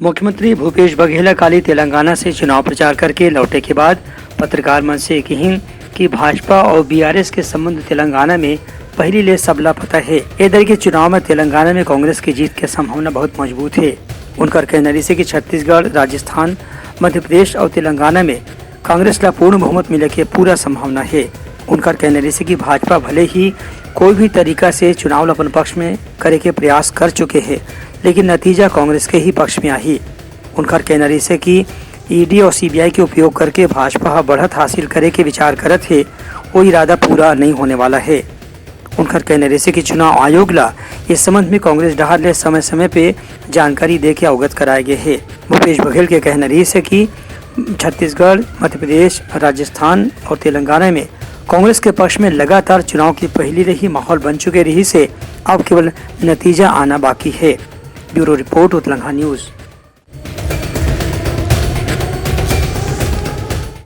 मुख्यमंत्री भूपेश बघेल काली तेलंगाना से चुनाव प्रचार करके लौटे के बाद पत्रकार मंच से कहीं कि भाजपा और बीआरएस के संबंध तेलंगाना में पहली ले सबला पता है। इधर के चुनाव में तेलंगाना में कांग्रेस की जीत की संभावना बहुत मजबूत है। उनका कहना है कि छत्तीसगढ़, राजस्थान, मध्य प्रदेश और तेलंगाना में कांग्रेस का पूर्ण बहुमत मिले की पूरा संभावना है। उनका कहना है कि भाजपा भले ही कोई भी तरीका से चुनाव अपन पक्ष में करे के प्रयास कर चुके हैं, लेकिन नतीजा कांग्रेस के ही पक्ष में आई। उनका कहना है कि ईडी और सीबीआई के उपयोग करके भाजपा बढ़त हासिल करे के विचार करत है, वो इरादा पूरा नहीं होने वाला है। उनका कहना है कि चुनाव आयोग ला इस संबंध में कांग्रेस डहार ले समय समय पे जानकारी दे के अवगत कराए गए है। भूपेश बघेल के कहना है कि छत्तीसगढ़, मध्य प्रदेश, राजस्थान और तेलंगाना में कांग्रेस के पक्ष में लगातार चुनाव की पहली रही माहौल बन चुके रही से अब केवल नतीजा आना बाकी है। ब्यूरो रिपोर्ट, उत्तलंघा न्यूज।